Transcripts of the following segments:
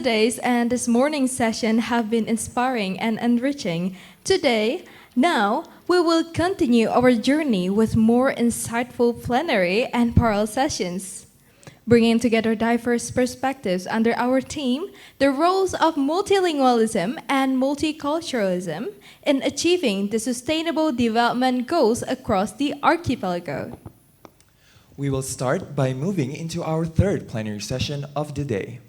yesterday's and this morning's session have been inspiring and enriching. Now, we will continue our journey with more insightful plenary and parallel sessions, bringing together diverse perspectives under our theme, the roles of multilingualism and multiculturalism in achieving the sustainable development goals across the archipelago. We will start by moving into our third plenary session of the day.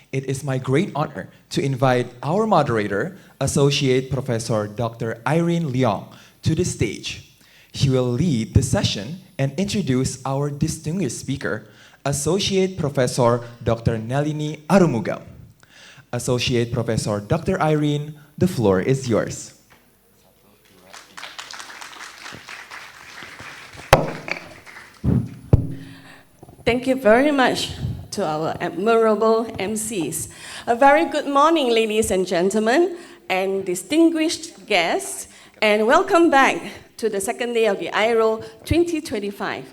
It is my great honor to invite our moderator, Associate Professor Dr. IRene Leong, to the stage. She will lead the session and introduce our distinguished speaker, Associate Professor Dr. Nalini Arumugam. Associate Professor Dr. IRene, the floor is yours. Thank you very much to our admirable MCs. A very good morning, ladies and gentlemen, and distinguished guests, and welcome back to the second day of the IRoLe 2025.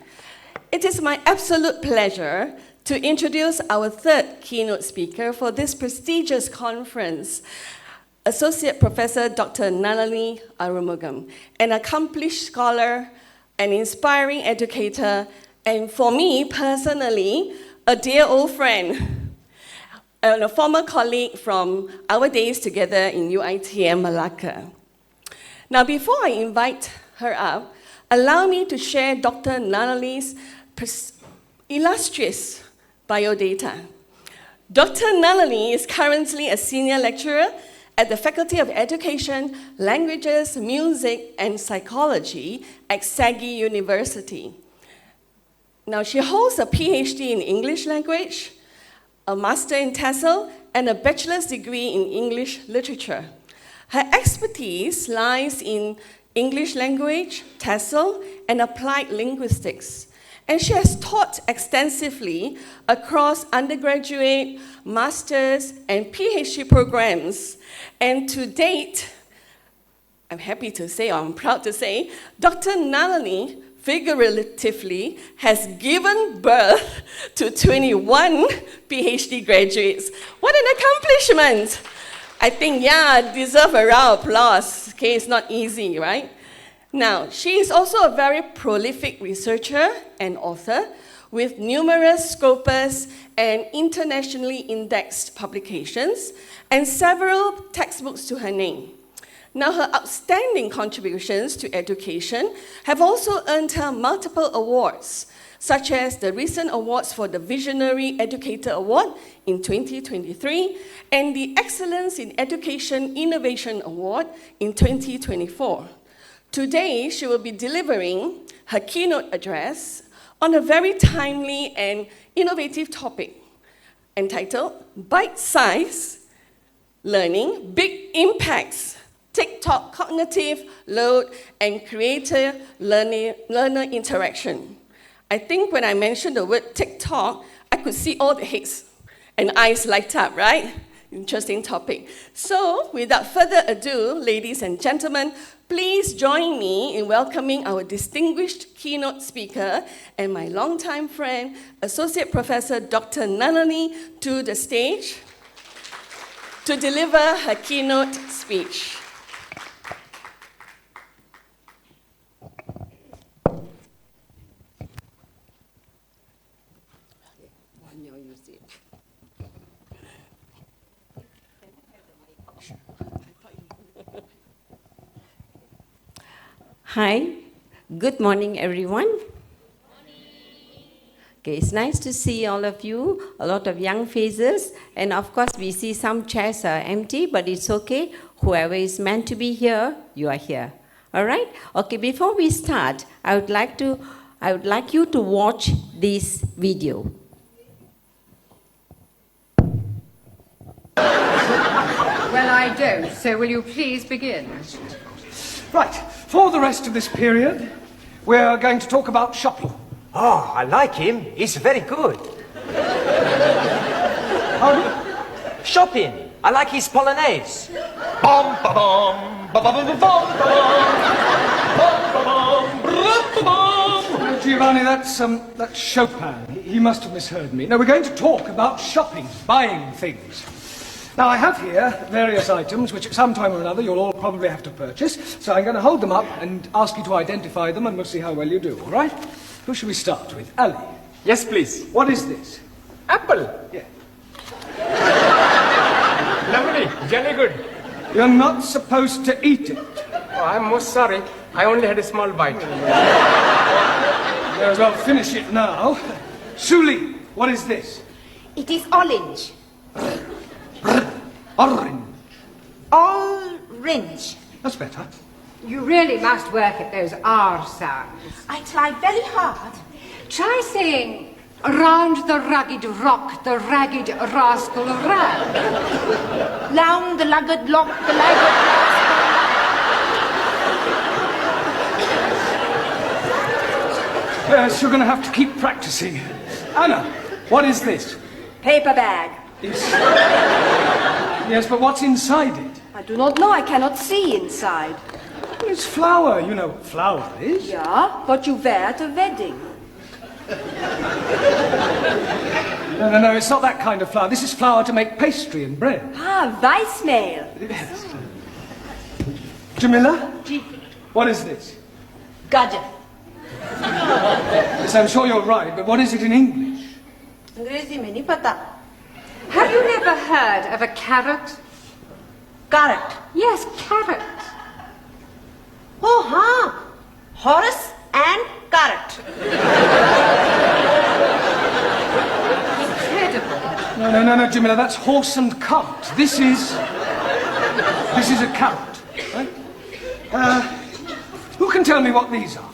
It is my absolute pleasure to introduce our third keynote speaker for this prestigious conference, Associate Professor Dr. Nalini Arumugam, an accomplished scholar, an inspiring educator, and for me personally, a dear old friend, and a former colleague from our days together in UiTM Malacca. Now, before I invite her up, allow me to share Dr. Nalini's illustrious biodata. Dr. Nalini is currently a senior lecturer at the Faculty of Education, Languages, Music, and Psychology at Sagi University. Now, she holds a PhD in English language, a master in TESOL, and a bachelor's degree in English literature. Her expertise lies in English language, TESOL, and applied linguistics. And she has taught extensively across undergraduate, master's, and PhD programs. And to date, I'm happy to say, or I'm proud to say, Dr. Nalini figuratively has given birth to 21 PhD graduates. What an accomplishment! I think, deserve a round of applause. Okay, it's not easy, right? Now, she is also a very prolific researcher and author with numerous Scopus and internationally indexed publications and several textbooks to her name. Now, her outstanding contributions to education have also earned her multiple awards, such as the recent awards for the Visionary Educator Award in 2023 and the Excellence in Education Innovation Award in 2024. Today, she will be delivering her keynote address on a very timely and innovative topic entitled Bite-Size Learning, Big Impacts, TikTok Cognitive Load and Creator-Learner Interaction. I think when I mentioned the word TikTok, I could see all the heads and eyes light up, right? Interesting topic. So, without further ado, ladies and gentlemen, please join me in welcoming our distinguished keynote speaker and my longtime friend, Associate Professor Dr. Nalini, to the stage to deliver her keynote speech. Hi, good morning, everyone. Okay, it's nice to see all of you, a lot of young faces, and of course we see some chairs are empty, but it's okay. Whoever is meant to be here, you are here. All right? Okay, before we start, I would like you to watch this video. Well, I don't, so will you please begin? Right, for the rest of this period, we're going to talk about shopping. Oh, I like him. He's very good. Shopping. I like his Polonaise. Bum, ba, bum, ba, ba, ba, ba, bum, ba, bum, ba, bum, Giovanni, that's Chopin. He must have misheard me. No, we're going to talk about shopping, buying things. Now, I have here various items which at some time or another you'll all probably have to purchase, so I'm going to hold them up and ask you to identify them, and we'll see how well you do, all right? Who should we start with? Ali. Yes, please. What is this? Apple. Yeah. Lovely. Jolly good. You're not supposed to eat it. Oh, I'm most sorry. I only had a small bite. May as well finish it now. Suli, what is this? It is orange. Orange. Orange. That's better. You really must work at those R sounds. I try very hard. Try saying, round the rugged rock, the ragged rascal ran. Round the lugged lock, the lagged Yes, you're going to have to keep practicing. Anna, what is this? paper bag. Yes, but what's inside it? I do not know. I cannot see inside. It's flour. You know what flour is. Yeah, what you wear at a wedding. No, it's not that kind of flour. This is flour to make pastry and bread. Ah, Weissmehl. Yes. Jamila, what is this? Gaja. Yes, I'm sure you're right, but what is it in English? Angrezi mein nahi pata. Have you never heard of a carrot? Carrot. Yes, carrot. Oh, huh. Horse and carrot. Incredible. No, Jamila, that's horse and cart. This is a carrot. Right? Who can tell me what these are?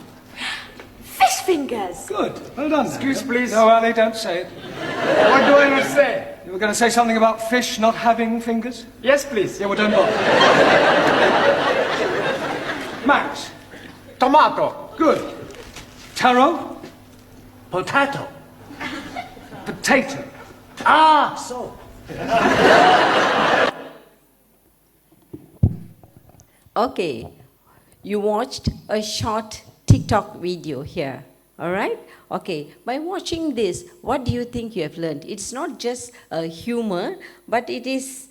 Fish fingers. Good. Well done. Excuse, please. No, Ali, don't say it. What do I not say? You were going to say something about fish not having fingers? Yes, please. Yeah, well, don't bother. Max. Tomato. Good. Taro. Potato. Potato. Ah, so. Okay, you watched a short TikTok video here, all right? Okay, by watching this, what do you think you have learned? It's not just humor, but it is,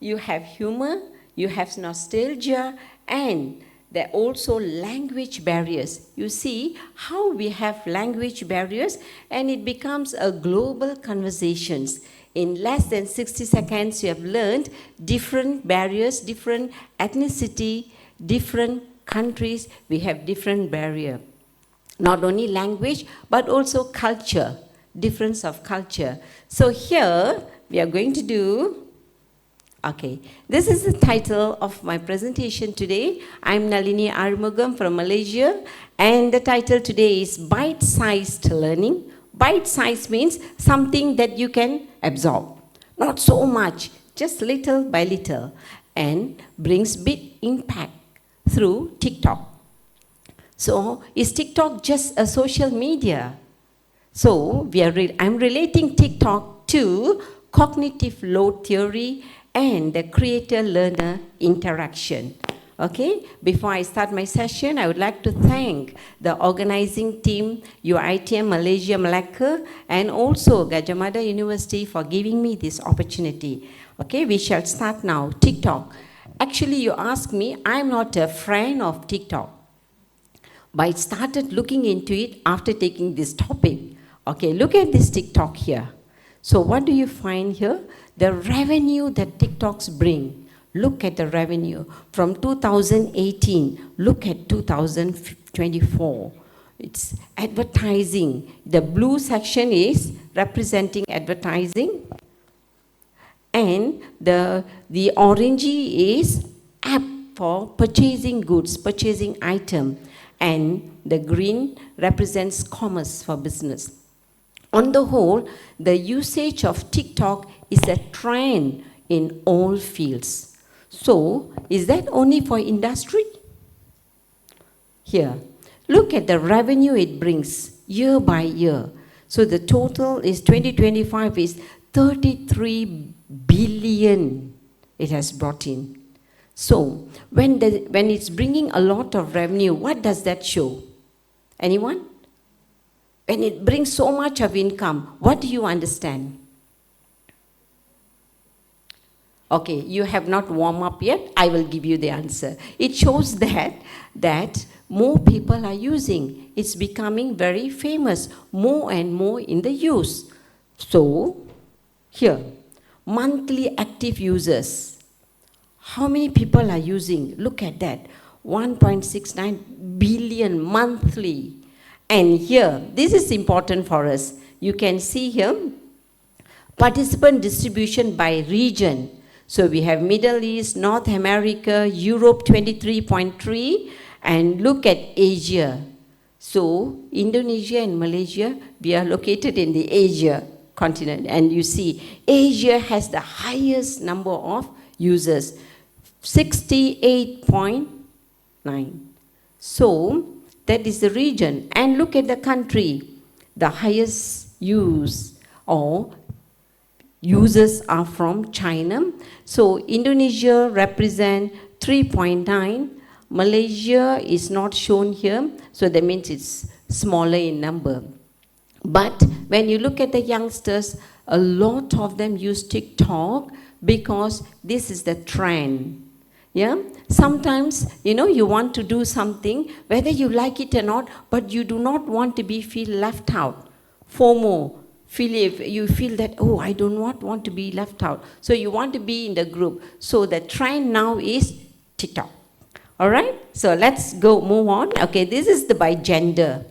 you have humor, you have nostalgia, and there are also language barriers. You see how we have language barriers, and it becomes a global conversations. In less than 60 seconds, you have learned different barriers, different ethnicity, different countries, we have different barrier. Not only language, but also culture, difference of culture. So here, we are going to do, okay, this is the title of my presentation today. I'm Nalini Arumugam from Malaysia, and the title today is Bite-Sized Learning. Bite-sized means something that you can absorb. Not so much, just little by little, and brings big impact through TikTok. So, is TikTok just a social media? So, I'm relating TikTok to cognitive load theory and the creator-learner interaction. Okay, before I start my session, I would like to thank the organizing team, UiTM Malaysia Malacca, and also Gajah Mada University for giving me this opportunity. Okay, we shall start now. TikTok. Actually, you ask me, I'm not a friend of TikTok. But I started looking into it after taking this topic. Okay, look at this TikTok here. So what do you find here? The revenue that TikToks bring. Look at the revenue from 2018. Look at 2024. It's advertising. The blue section is representing advertising. And the orangey is app for purchasing goods, purchasing item. And the green represents commerce for business. On the whole, the usage of TikTok is a trend in all fields. So, is that only for industry? Here, look at the revenue it brings year by year. So the total is 2025 is 33 billion it has brought in. So, when it's bringing a lot of revenue, what does that show? Anyone? When it brings so much of income, what do you understand? Okay, you have not warmed up yet. I will give you the answer. It shows that more people are using. It's becoming very famous, more and more in the use. So, here, monthly active users. How many people are using? Look at that. 1.69 billion monthly. And here, this is important for us. You can see here, participant distribution by region. So we have Middle East, North America, Europe 23.3, and look at Asia. So Indonesia and Malaysia, we are located in the Asia continent. And you see, Asia has the highest number of users, 68.9. So that is the region. And look at the country, the highest use or users are from China. So Indonesia represent 3.9. Malaysia is not shown here, so that means it's smaller in number. But when you look at the youngsters, a lot of them use TikTok because this is the trend. Yeah? Sometimes, you want to do something, whether you like it or not, but you do not want to feel left out. FOMO. You feel that, oh, I do not want to be left out. So you want to be in the group. So the trend now is TikTok. All right? So let's move on. Okay, this is by gender.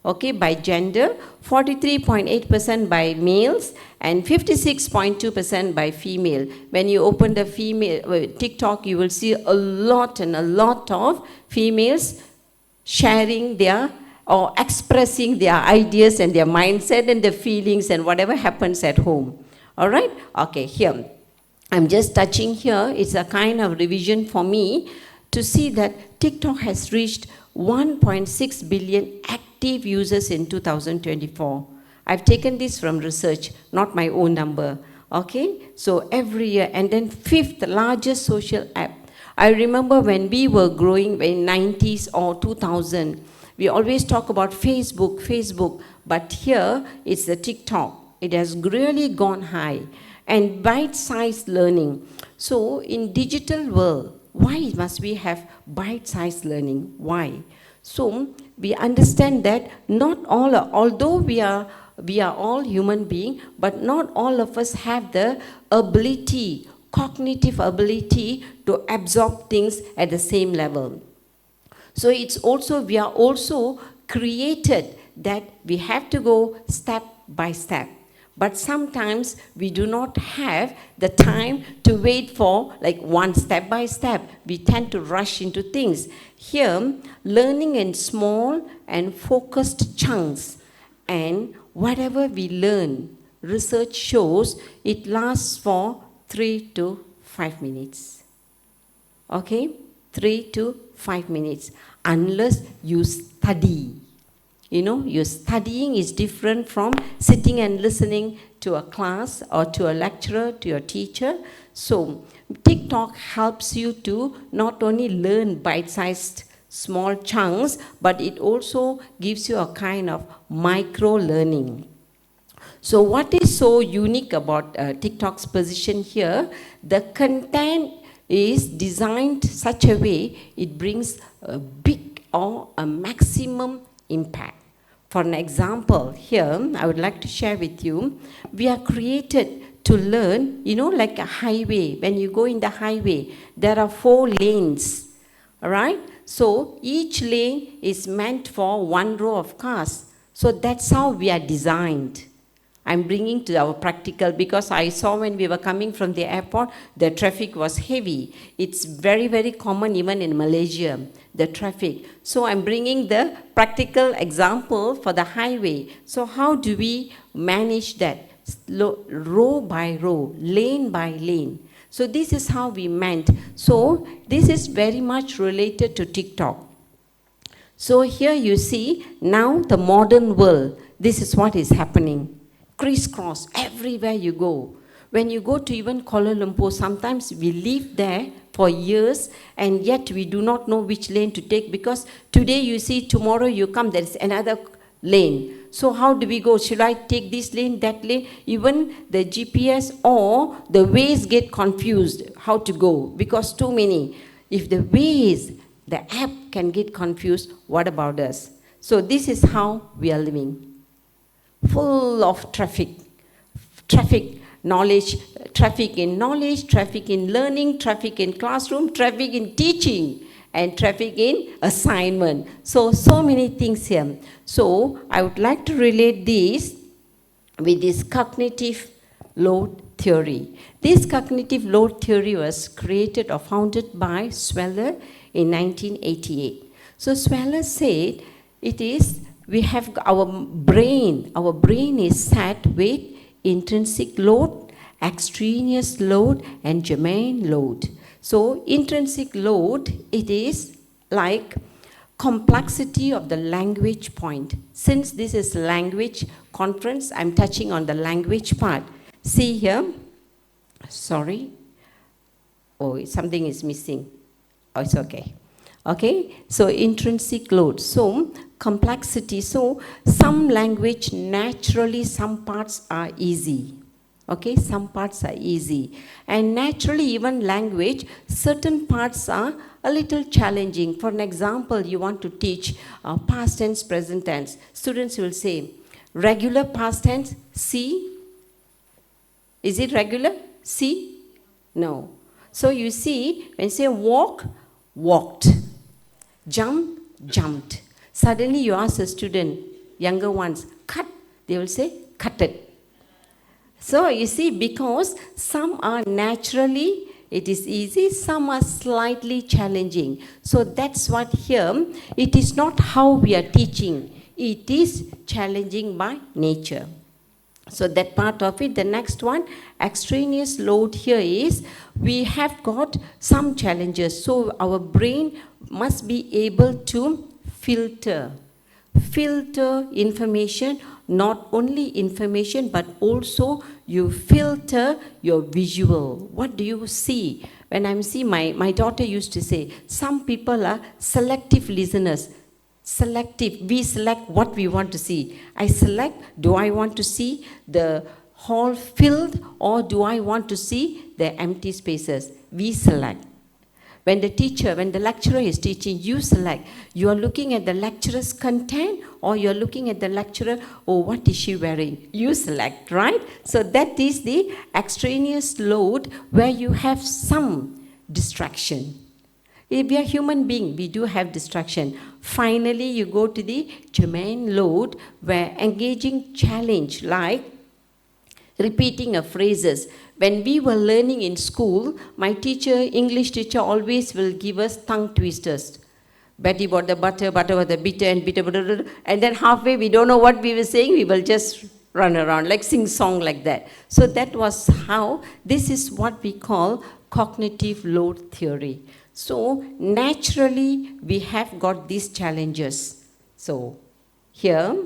Okay, by gender, 43.8% by males and 56.2% by female. When you open the female TikTok, you will see a lot of females sharing or expressing their ideas and their mindset and their feelings and whatever happens at home. All right? Okay, here. I'm just touching here. It's a kind of revision for me to see that TikTok has reached 1.6 billion active users in 2024. I've taken this from research, not my own number. Okay? So every year. And then 5th largest social app. I remember when we were growing in 90s or 2000, we always talk about Facebook, but here it's the TikTok. It has really gone high. And bite-sized learning. So in digital world, why must we have bite-sized learning? Why? So we understand that although we are all human beings, but not all of us have the ability, cognitive ability to absorb things at the same level. So we are also created that we have to go step by step. But sometimes we do not have the time to wait for one step by step. We tend to rush into things. Here, learning in small and focused chunks. And whatever we learn, research shows it lasts for 3 to 5 minutes. Okay? 3 to 5 minutes. Unless you study. Your studying is different from sitting and listening to a class or to a lecturer, to your teacher. So TikTok helps you to not only learn bite-sized small chunks, but it also gives you a kind of micro-learning. So what is so unique about TikTok's position here? The content is designed such a way it brings a big or a maximum impact. For an example, here, I would like to share with you, we are created to learn, like a highway. When you go in the highway, there are 4 lanes, all right? So each lane is meant for 1 row of cars. So that's how we are designed. I'm bringing to our practical because I saw when we were coming from the airport, the traffic was heavy. It's very, very common even in Malaysia, the traffic. So I'm bringing the practical example for the highway. So how do we manage that? Row by row, lane by lane. So this is how we meant. So this is very much related to TikTok. So here you see, now the modern world, this is what is happening. Crisscross, everywhere you go. When you go to even Kuala Lumpur, sometimes we live there for years and yet we do not know which lane to take because today you see, tomorrow you come, there is another lane. So how do we go? Should I take this lane, that lane? Even the GPS or the Waze get confused how to go because too many. If the Waze, the app can get confused, what about us? So this is how we are living. Full of traffic, knowledge, traffic in knowledge, traffic in learning, traffic in classroom, traffic in teaching, and traffic in assignment. So many things here. So I would like to relate this with this cognitive load theory. This cognitive load theory was created or founded by Sweller in 1988. So Sweller said it is, we have our brain is set with intrinsic load, extraneous load, and germane load. So intrinsic load, it is like complexity of the language point. Since this is language conference, I'm touching on the language part. See here, sorry. Oh, something is missing. Oh, it's okay. Okay, so intrinsic load. So complexity. So some language naturally, some parts are easy. Okay, some parts are easy. And naturally, even language, certain parts are a little challenging. For an example, you want to teach past tense, present tense. Students will say, regular past tense, see. Is it regular? See? No. So you see, when you say walk, walked. Jump, jumped. Suddenly you ask a student, younger ones, cut. They will say, cutted. So you see, because some are naturally, it is easy, some are slightly challenging. So that's what here, it is not how we are teaching. It is challenging by nature. So that part of it. The next one, extraneous load here is, we have got some challenges. So our brain must be able to filter information, not only information, but also you filter your visual. What do you see? When I'm seeing, my daughter used to say, some people are selective listeners. Selective, we select what we want to see. I select, do I want to see the hall filled or do I want to see the empty spaces? We select. When the lecturer is teaching, you select. You are looking at the lecturer's content or you're looking at the lecturer, oh, what is she wearing? You select, right? So that is the extraneous load where you have some distraction. If we are human beings, we do have distraction. Finally, you go to the germane load where engaging challenge like repeating of phrases. When we were learning in school, my teacher, English teacher, always will give us tongue twisters. Betty bought the butter, butter was the bitter, and bitter, and then halfway we don't know what we were saying, we will just run around, like sing song like that. So that was how, this is what we call cognitive load theory. So naturally, we have got these challenges. So here,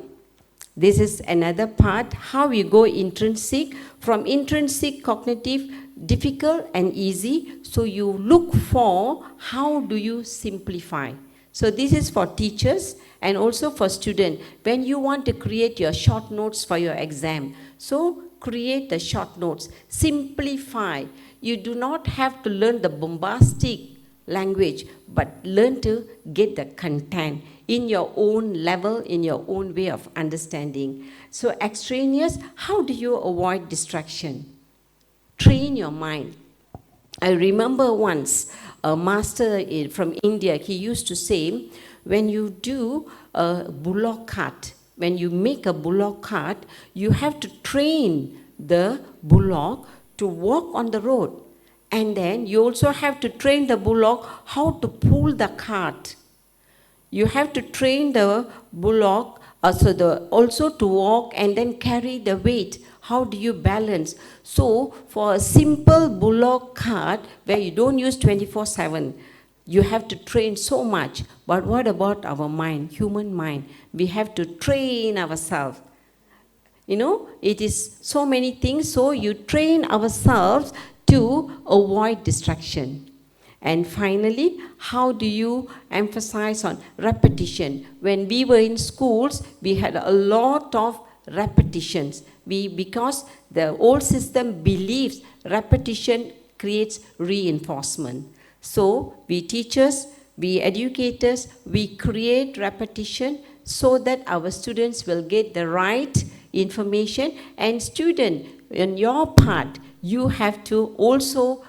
this is another part, how we go intrinsic. From intrinsic, cognitive, difficult and easy. So you look for how do you simplify. So this is for teachers and also for students. When you want to create your short notes for your exam, so create the short notes. Simplify. You do not have to learn the bombastic language, but learn to get the content in your own level, in your own way of understanding. So extraneous, how do you avoid distraction? Train your mind. I remember once a master from India, he used to say, when you do a bullock cart, when you make a bullock cart, you have to train the bullock to walk on the road. And then you also have to train the bullock how to pull the cart. You have to train the bullock also to walk and then carry the weight. How do you balance? So for a simple bullock cart where you don't use 24/7, you have to train so much. But what about our mind, human mind? We have to train ourselves. You know, it is so many things. So you train ourselves to avoid distraction. And finally, how do you emphasize on repetition? When we were in schools, we had a lot of repetitions. Because the old system believes repetition creates reinforcement. So we teachers, we educators, we create repetition so that our students will get the right information. And student, on your part, you have to also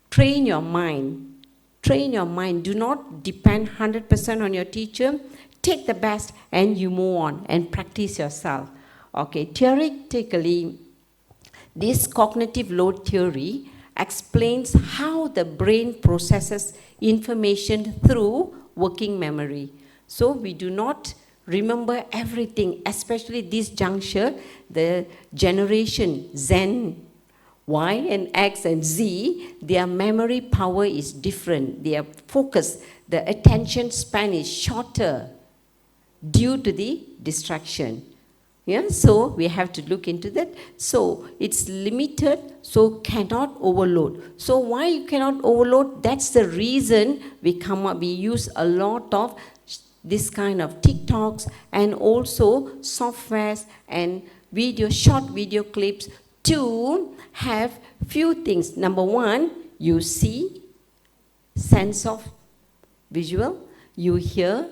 train your mind. Train your mind. Do not depend 100% on your teacher. Take the best and you move on and practice yourself. Okay, theoretically, this cognitive load theory explains how the brain processes information through working memory. So we do not remember everything, especially this juncture, the generation Zen, Y and X and Z, their memory power is different. Their focus, the attention span is shorter due to the distraction. Yeah, so we have to look into that. So it's limited, so cannot overload. So why you cannot overload? That's the reason we use a lot of this kind of TikToks and also softwares and short video clips to have few things. Number one, you see, sense of visual, you hear,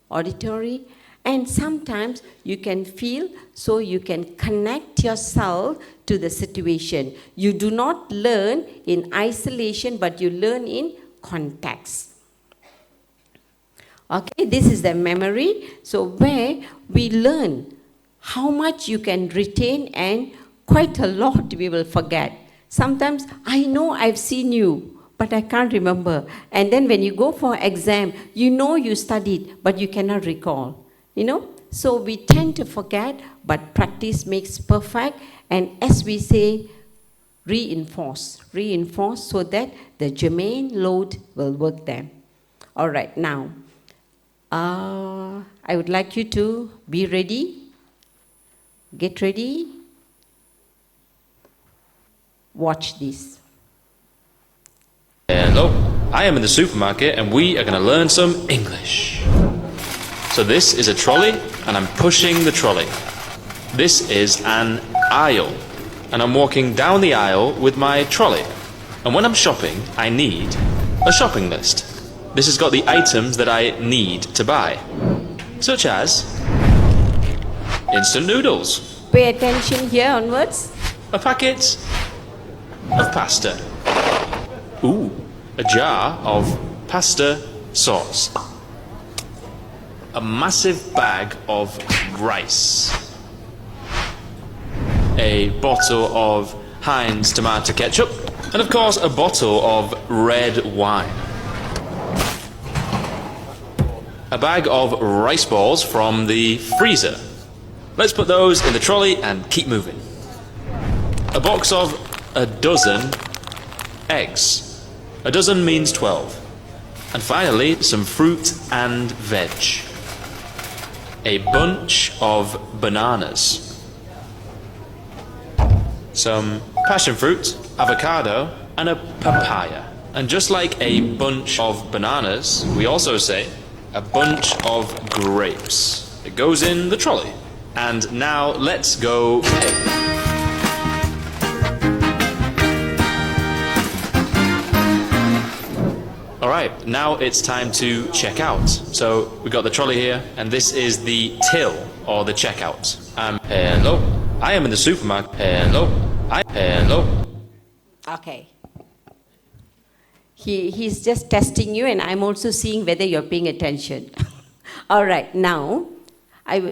auditory, and sometimes you can feel, so you can connect yourself to the situation. You do not learn in isolation, but you learn in context. Okay, this is the memory. So where we learn how much you can retain and quite a lot we will forget. Sometimes I know I've seen you, but I can't remember. And then when you go for exam, you know you studied, but you cannot recall. So we tend to forget, but practice makes perfect. And as we say, reinforce so that the germane load will work there. All right, now, I would like you to be ready. Get ready. Watch this. Hello, I am in the supermarket and we are going to learn some English. So this is a trolley and I'm pushing the trolley. This is an aisle and I'm walking down the aisle with my trolley. And when I'm shopping, I need a shopping list. This has got the items that I need to buy, such as instant noodles. Pay attention here onwards. A packet of pasta. Ooh, a jar of pasta sauce. A massive bag of rice. A bottle of Heinz tomato ketchup. And of course, a bottle of red wine. A bag of rice balls from the freezer. Let's put those in the trolley and keep moving. A box of a dozen eggs. A dozen means 12. And finally, some fruit and veg. A bunch of bananas. Some passion fruit, avocado, and a papaya. And just like a bunch of bananas, we also say a bunch of grapes. It goes in the trolley. And now let's go pay. Alright, now it's time to check out. So we've got the trolley here, and this is the till, or the checkout. Hello, I am in the supermarket. Hello. Okay. He's just testing you, and I'm also seeing whether you're paying attention. Alright, now,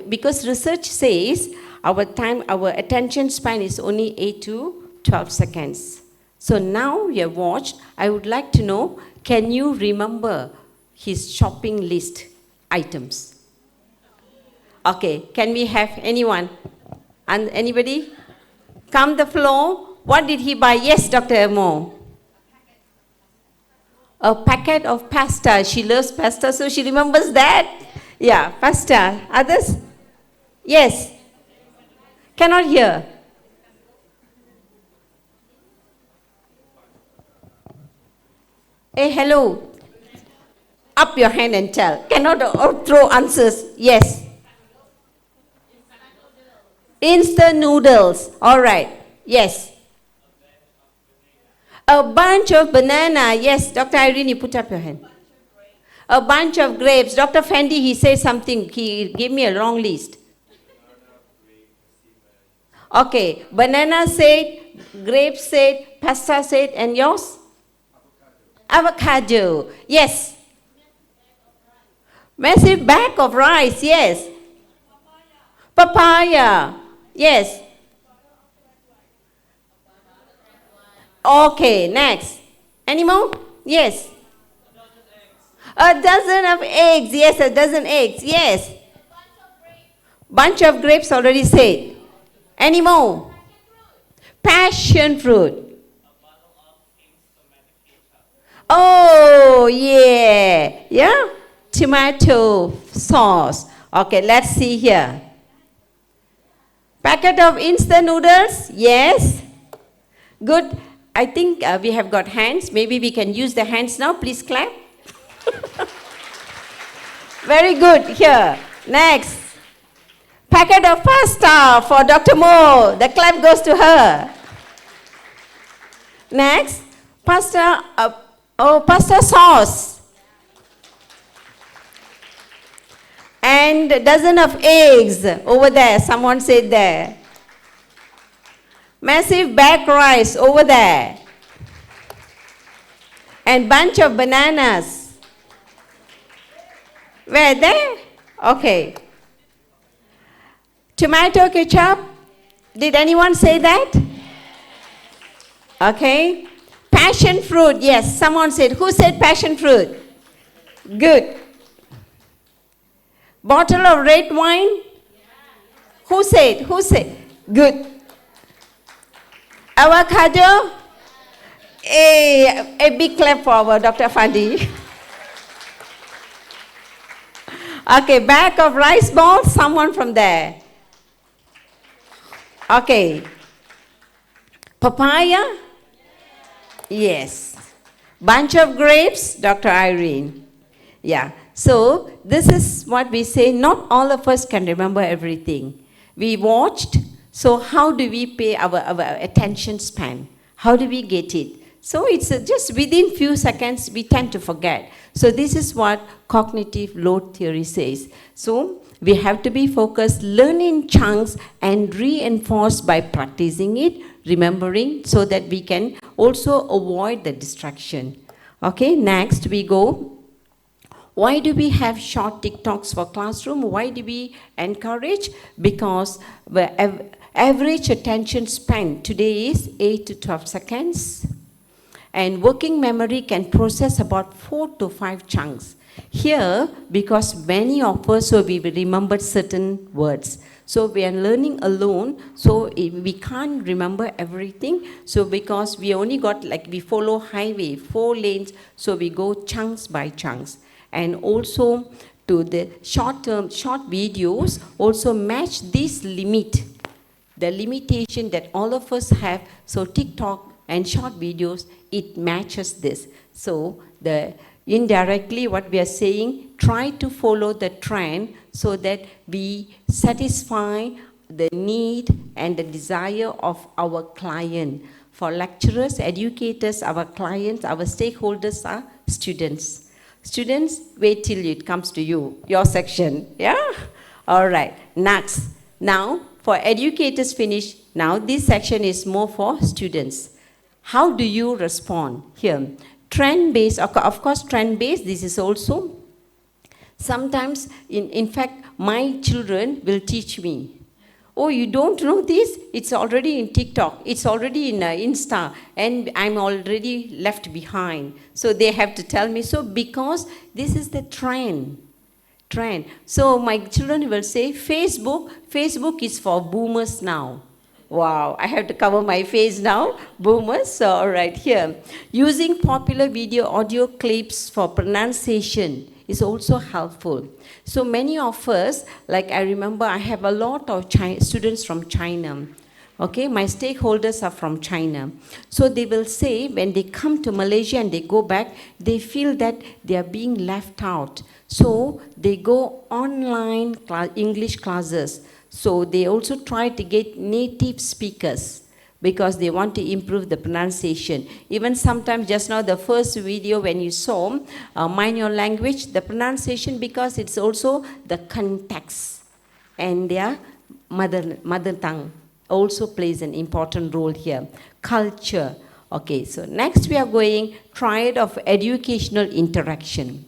because research says our attention span is only 8 to 12 seconds. So now you have watched, I would like to know, can you remember his shopping list items? Okay, can we have anyone? And anybody? Come the floor. What did he buy? Yes, Dr. Mo. A packet of pasta. She loves pasta, so she remembers that. Yeah, pasta. Others? Yes. Cannot hear. Hey, hello. Up your hand and tell. Cannot throw answers. Yes. Instant noodles. All right. Yes. A bunch of banana. Yes, Dr. Irene, you put up your hand. A bunch of grapes. Dr. Fendi, he said something. He gave me a long list. Okay. Banana said, grapes said, pasta said, and yours? Avocado. Yes. Massive bag of rice. Yes. Papaya. Yes. Okay, next. Any more? Yes. A dozen of eggs. Yes, a dozen eggs. Yes. Bunch of grapes already said. Any more? Passion fruit. Oh, yeah. Yeah? Tomato sauce. Okay, let's see here. Packet of instant noodles? Yes. Good. I think we have got hands. Maybe we can use the hands now. Please clap. Very good. Here. Next. Packet of pasta for Dr. Mo. The clap goes to her. Next. Pasta. Pasta sauce. And a dozen of eggs over there. Someone said there. Massive bag rice over there. And bunch of bananas. Where there? Okay. Tomato ketchup. Did anyone say that? Okay. Passion fruit. Yes, someone said. Who said passion fruit? Good. Bottle of red wine? Who said? Who said? Good. Avocado? A big clap for our Dr. Fandi. Okay, bag of rice balls, someone from there. Okay. Papaya? Yes. Bunch of grapes, Dr. Irene. Yeah. So, this is what we say, not all of us can remember everything. We watched, so how do we pay our attention span? How do we get it? So, it's just within few seconds, we tend to forget. So, this is what cognitive load theory says. So, we have to be focused, learn in chunks, and reinforce by practicing it, remembering, so that we can also avoid the distraction. Okay, next we go. Why do we have short TikToks for classroom? Why do we encourage? Because the average attention span today is 8 to 12 seconds. And working memory can process about 4 to 5 chunks. Here, because many of us, so we remembered certain words. So we are learning alone, so we can't remember everything. So because we only got, like we follow highway, 4 lanes, so we go chunks by chunks. And also to the short videos, also match this limit, the limitation that all of us have. So TikTok and short videos, it matches this. So indirectly what we are saying, try to follow the trend so that we satisfy the need and the desire of our client. For lecturers, educators, our clients, our stakeholders are students. Students, wait till it comes to you, your section, yeah? All right, next. Now, for educators finish, now this section is more for students. How do you respond here? Trend-based, of course, trend-based, this is also. Sometimes, in fact, my children will teach me. Oh, you don't know this? It's already in TikTok. It's already in Insta. And I'm already left behind. So they have to tell me. So because this is the trend. So my children will say, Facebook is for boomers now. Wow, I have to cover my face now. Boomers, so all right, here. Using popular video audio clips for pronunciation is also helpful. So many of us, like I remember I have a lot of students from China. Okay, my stakeholders are from China. So they will say when they come to Malaysia and they go back, they feel that they are being left out. So they go online English classes. So they also try to get native speakers because they want to improve the pronunciation. Even sometimes just now the first video when you saw Mind Your Language, the pronunciation, because it's also the context and their mother tongue also plays an important role here. Culture. Okay, so next we are going triad of educational interaction.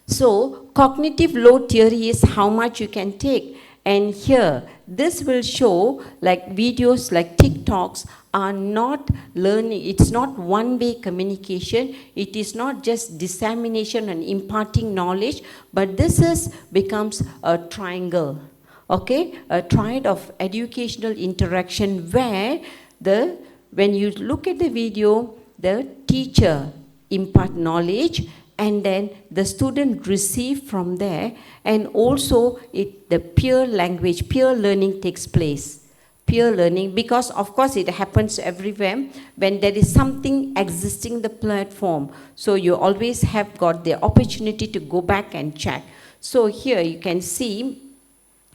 So cognitive load theory is how much you can take. And here, this will show like videos like TikToks are not learning, it's not one-way communication, it is not just dissemination and imparting knowledge, but this becomes a triangle. Okay, a triad of educational interaction where when you look at the video, the teacher impart knowledge and then the student receive from there, and also the peer language, peer learning takes place. Peer learning, because of course it happens everywhere when there is something existing in the platform. So you always have got the opportunity to go back and check. So here you can see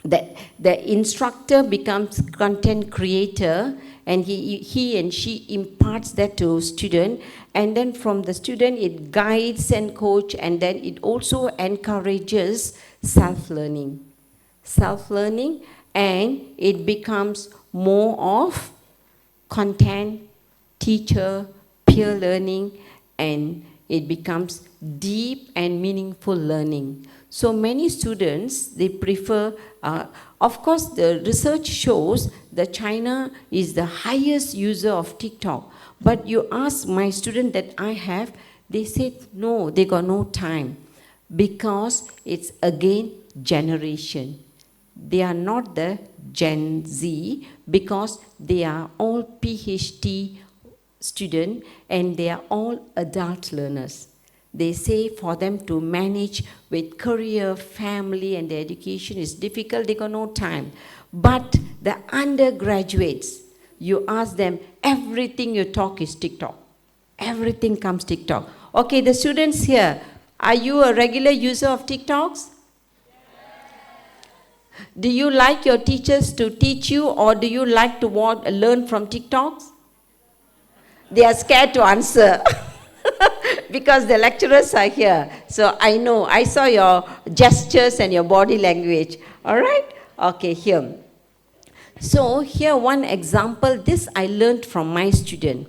that the instructor becomes content creator and he and she imparts that to student, and then from the student it guides and coach, and then it also encourages self-learning, and it becomes more of content, teacher, peer learning, and it becomes deep and meaningful learning. So many students, they prefer, of course the research shows that China is the highest user of TikTok. But you ask my student that I have, they said no, they got no time. Because it's again generation. They are not the Gen Z because they are all PhD students and they are all adult learners. They say for them to manage with career, family, and their education is difficult, they got no time. But the undergraduates, you ask them, everything you talk is TikTok. Everything comes TikTok. Okay, the students here, are you a regular user of TikToks? Do you like your teachers to teach you, or do you like to learn from TikToks? They are scared to answer. Because the lecturers are here. So I know, I saw your gestures and your body language. All right? Okay, here. So here one example, this I learned from my student.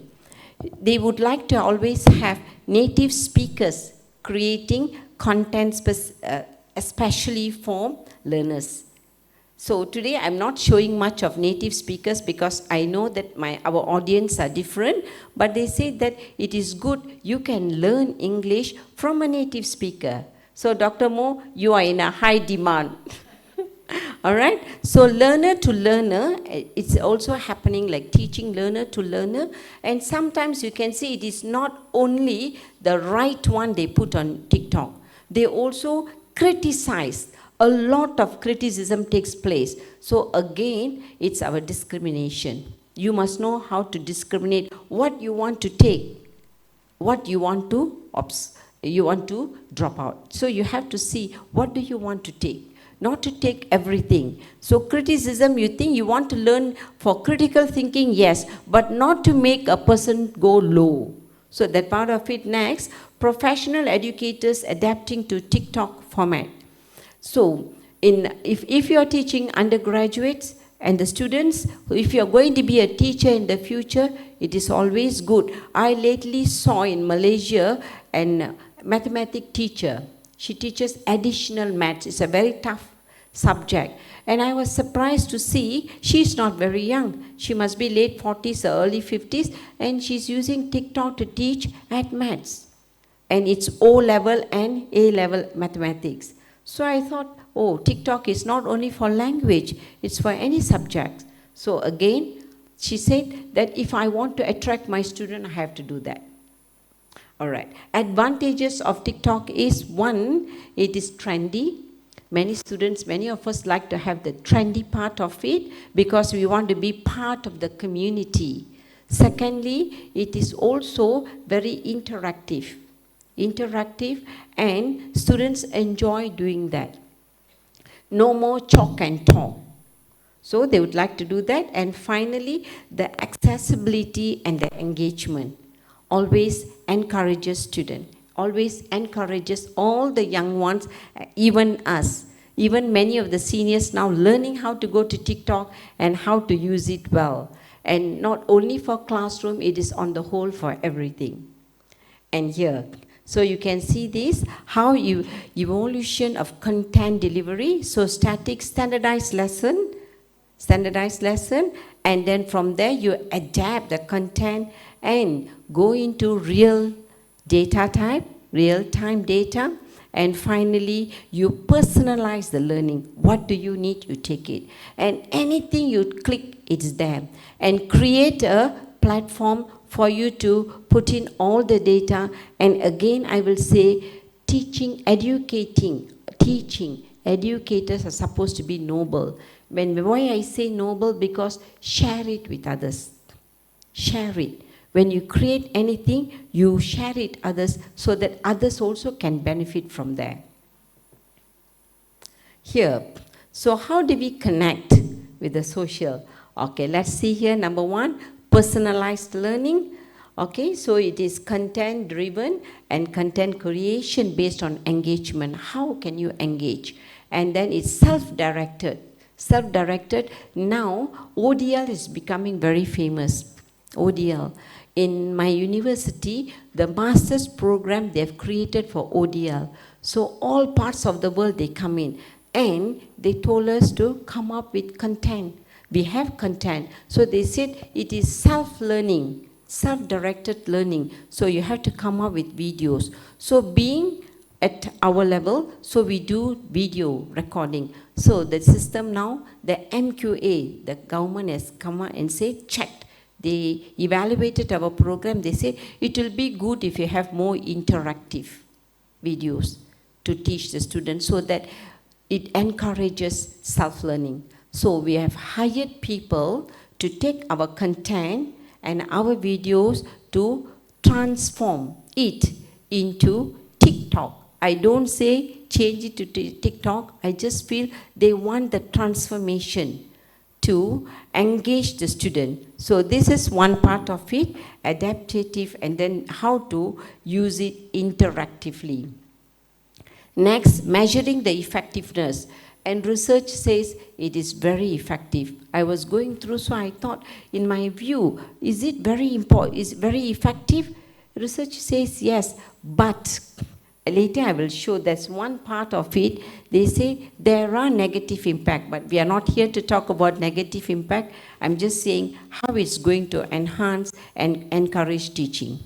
They would like to always have native speakers creating content especially for learners. So today I'm not showing much of native speakers because I know that our audience are different, but they say that it is good you can learn English from a native speaker. So Dr. Mo, you are in a high demand. All right? So learner to learner, it's also happening like teaching learner to learner, and sometimes you can see it is not only the right one they put on TikTok, they also criticize. A lot of criticism takes place. So again, it's our discrimination. You must know how to discriminate what you want to take, what you want to drop out. So you have to see what do you want to take, not to take everything. So criticism, you think you want to learn for critical thinking, yes, but not to make a person go low. So that part of it next, professional educators adapting to TikTok format. So, if you are teaching undergraduates and the students, if you are going to be a teacher in the future, it is always good. I lately saw in Malaysia a mathematics teacher. She teaches additional maths. It's a very tough subject. And I was surprised to see she's not very young. She must be late 40s or early 50s, and she's using TikTok to teach at maths. And it's O-level and A-level mathematics. So I thought, oh, TikTok is not only for language, it's for any subject. So again, she said that if I want to attract my student, I have to do that. All right. Advantages of TikTok is, one, it is trendy. Many students, many of us like to have the trendy part of it because we want to be part of the community. Secondly, it is also very interactive. And students enjoy doing that. No more chalk and talk. So they would like to do that. And finally, the accessibility and the engagement always encourages students, always encourages all the young ones, even us. Even many of the seniors now learning how to go to TikTok and how to use it well. And not only for classroom, it is on the whole for everything. And here, so you can see this, how evolution of content delivery, so static standardized lesson, and then from there you adapt the content and go into real data type, real-time data, and finally you personalize the learning. What do you need, you take it. And anything you click, it's there. And create a platform for you to put in all the data. And again, I will say, teaching, educators are supposed to be noble. Why I say noble? Because share it with others. Share it. When you create anything, you share it others so that others also can benefit from there. Here, so how do we connect with the social? Okay, let's see here. Number one, personalized learning. Okay, so it is content driven and content creation based on engagement. How can you engage? And then it's self-directed. Self-directed. Now, ODL is becoming very famous. ODL. In my university, the master's program they've created for ODL. So all parts of the world they come in. And they told us to come up with content. We have content. So they said it is self-learning, self-directed learning. So you have to come up with videos. So being at our level, so we do video recording. So the system now, the MQA, the government has come out and said, checked. They evaluated our program. They said, it will be good if you have more interactive videos to teach the students so that it encourages self-learning. So we have hired people to take our content and our videos to transform it into TikTok. I don't say change it to TikTok. I just feel they want the transformation to engage the student. So this is one part of it, adaptive, and then how to use it interactively. Next, measuring the effectiveness. And research says it is very effective. I was going through, so I thought, in my view, is it very important? Is it very effective? Research says yes, but later I will show that's one part of it. They say there are negative impact, but we are not here to talk about negative impact. I'm just saying how it's going to enhance and encourage teaching.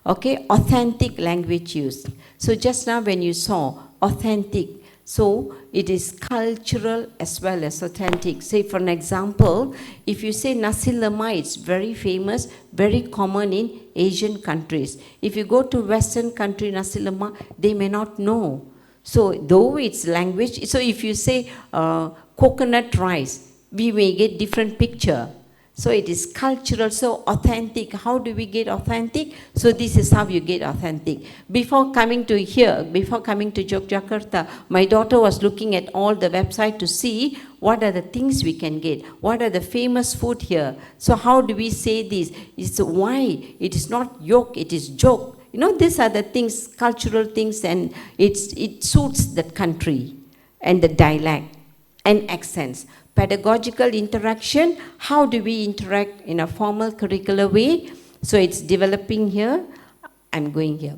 Okay, authentic language use. So just now when you saw authentic, so it is cultural as well as authentic. Say for an example, if you say nasi lemak, it's very famous, very common in Asian countries. If you go to Western country, nasi lemak, they may not know. So though it's language, so if you say coconut rice, we may get different picture. So it is cultural, so authentic. How do we get authentic? So this is how you get authentic. Before coming to here, before coming to Yogyakarta, my daughter was looking at all the website to see what are the things we can get. What are the famous food here? So how do we say this? It's why it is not yoke, it is joke. You know, these are the things, cultural things, and it suits the country and the dialect and accents. Pedagogical interaction, how do we interact in a formal curricular way? So it's developing here. I'm going here.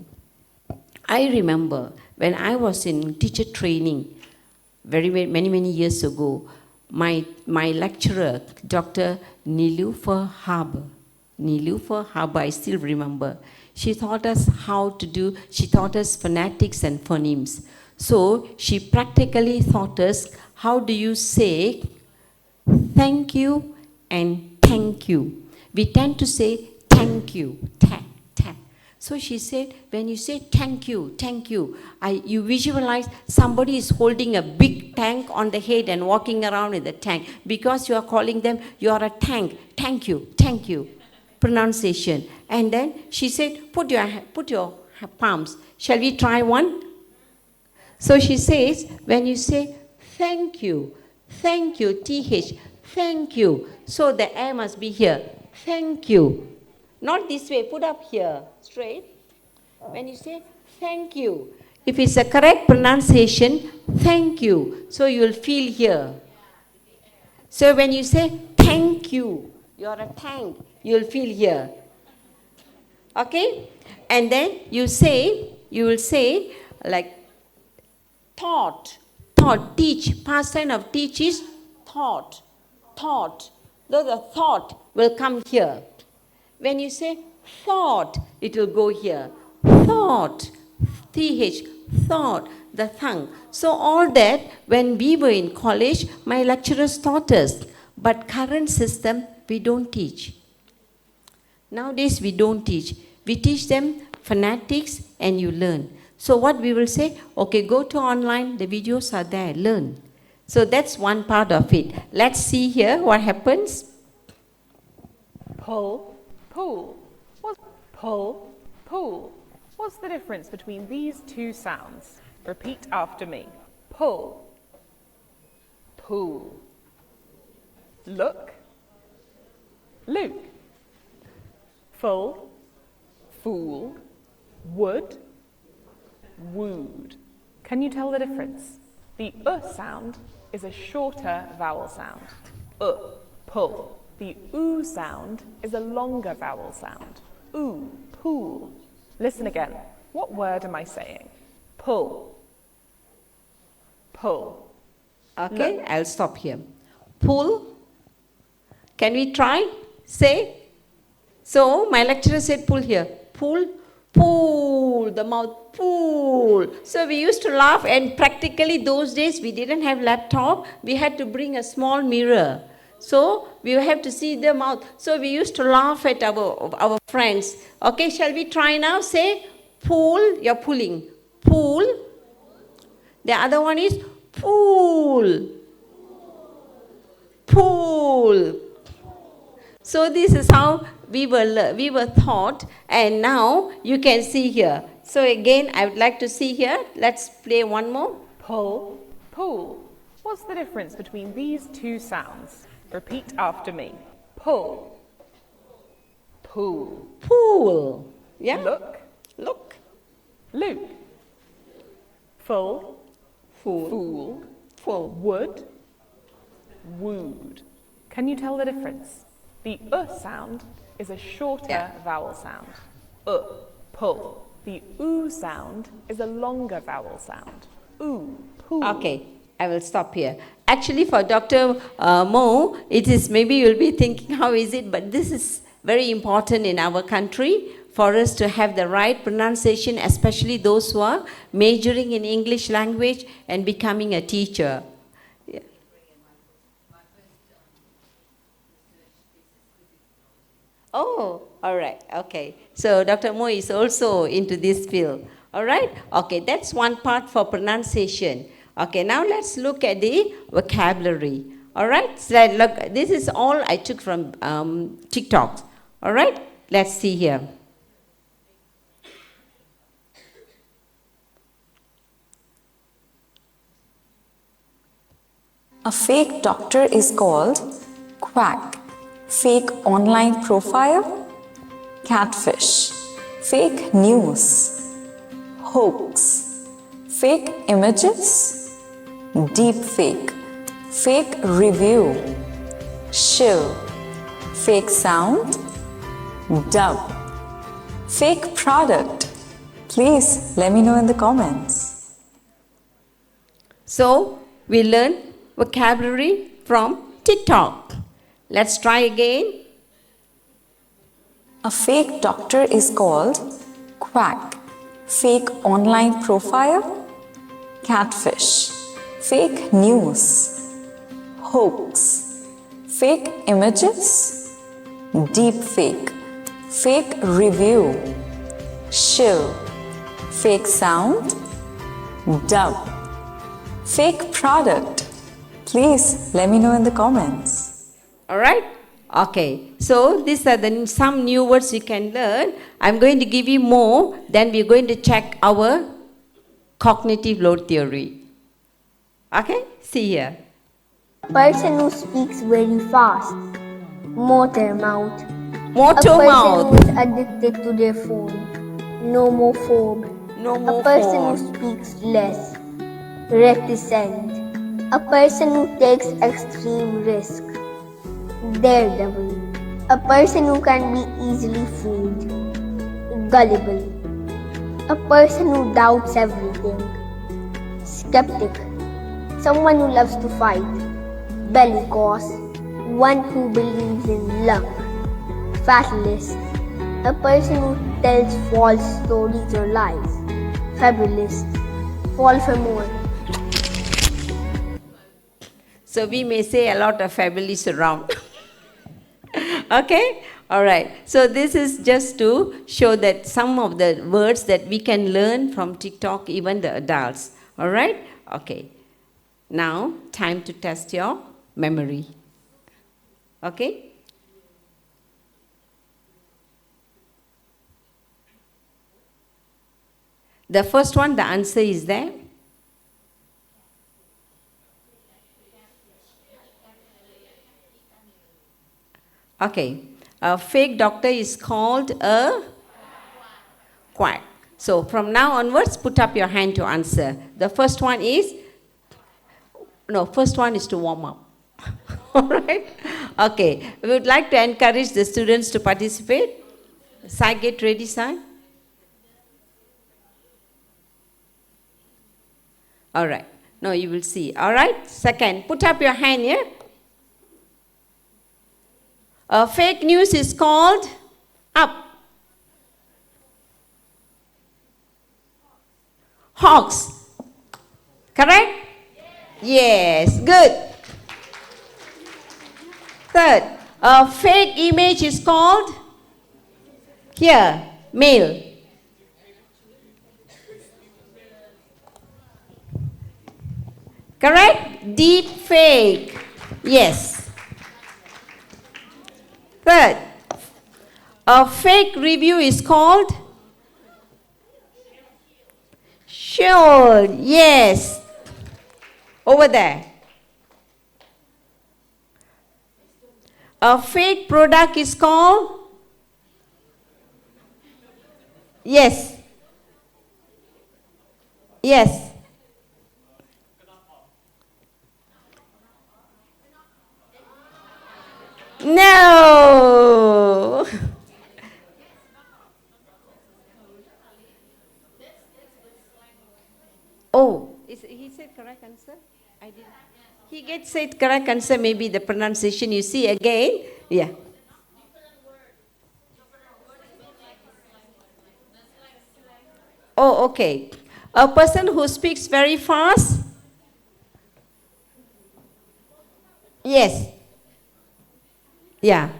I remember when I was in teacher training, many years ago, my lecturer, Dr. Nilufer Harbour, I still remember. She taught us she taught us phonetics and phonemes. So she practically taught us how do you say thank you and thank you. We tend to say thank you, So she said, when you say thank you, you visualize somebody is holding a big tank on the head and walking around with the tank. Because you are calling them, you are a tank. Thank you. Pronunciation. And then she said, put your palms. Shall we try one? So she says, when you say thank you, TH, thank you. So the air must be here. Thank you. Not this way, put up here, straight. When you say thank you, if it's a correct pronunciation, thank you. So you will feel here. So when you say thank you, you're a tank, you'll feel here. Okay? And then you will say like thought, teach. Past tense of teach is thought. Though the thought will come here. When you say thought, it will go here. Thought, TH, thought, the tongue. So all that, when we were in college, my lecturers taught us. But current system, we don't teach. Nowadays, we don't teach. We teach them phonetics and you learn. So what we will say, okay, go to online, the videos are there, learn. So that's one part of it. Let's see here what happens. Pull, pull. Pull, pull. What's the difference between these two sounds? Repeat after me. Pull, pull. Look, Luke. Full, fool. Would, wooed. Can you tell the difference? The sound is a shorter vowel sound. Pull. The sound is a longer vowel sound. Pool. Listen again. What word am I saying? Pull. Pull. Okay, Look. I'll stop here. Pull. Can we try? Say. So my lecturer said pull here. Pull. Pull. The mouth. Pull. So we used to laugh, and practically those days we didn't have laptop. We had to bring a small mirror. So we have to see the mouth. So we used to laugh at our friends. Okay, shall we try now? Say pull. You're pulling. Pull. The other one is pull. Pull. So this is how we were taught, and now you can see here. So again, I would like to see here. Let's play one more. Pull, pull. What's the difference between these two sounds? Repeat after me. Pull, pull. Pull. Yeah? Look, Luke. Full, fool. Would, wooed. Can you tell the difference? The sound is a shorter vowel sound. Pull. The sound is a longer vowel sound. Pool. Okay, I will stop here. Actually, for Dr. Mo, it is, maybe you'll be thinking, how is it? But this is very important in our country for us to have the right pronunciation, especially those who are majoring in English language and becoming a teacher. Yeah. Oh, all right, okay. So Dr. Mo is also into this field. All right, okay, that's one part for pronunciation. Okay, now let's look at the vocabulary. All right, so look, this is all I took from TikTok. All right, let's see here. A fake doctor is called quack. Fake online profile, catfish. Fake news, hoax. Fake images, deep fake. Fake review, shill. Fake sound, dub. Fake product. Please let me know in the comments. So we learn vocabulary from TikTok. Let's try again. A fake doctor is called quack. Fake online profile, catfish. Fake news, hoax. Fake images, deep fake. Fake review, shill. Fake sound, dub. Fake product. Please let me know in the comments. All right? Okay. So these are some new words you can learn. I'm going to give you more. Then we're going to check our cognitive load theory. Okay? See here. Person who speaks very fast. Motor mouth. Motor mouth. A person who is addicted to their phone. Nomophobe. A person who speaks less. Reticent. A person who takes extreme risk. Daredevil. A person who can be easily fooled. Gullible. A person who doubts everything. Skeptic. Someone who loves to fight. Bellicose. One who believes in luck. Fatalist. A person who tells false stories or lies. Fabulist. Fall for more. So we may say a lot of fabulous around. Okay? All right. So this is just to show that some of the words that we can learn from TikTok, even the adults. All right? Okay. Now, time to test your memory. Okay? The first one, the answer is there. Okay. A fake doctor is called a quack. So from now onwards, put up your hand to answer. The first one is, first one is to warm up. All right? Okay. We would like to encourage the students to participate. Sai, get ready, Sai. All right. Now you will see. All right. Second, put up your hand here. Fake news is called up. Hoax. Correct? Yes. Good. Third, a fake image is called here, mail. Correct? Deep fake. Yes. Third, a fake review is called sure. Yes. Over there. A fake product is called yes. Yes. No. Oh, he said correct answer? I didn't. He gets said correct answer, maybe the pronunciation you see again. Yeah. Oh, okay. A person who speaks very fast? Yes. Yeah.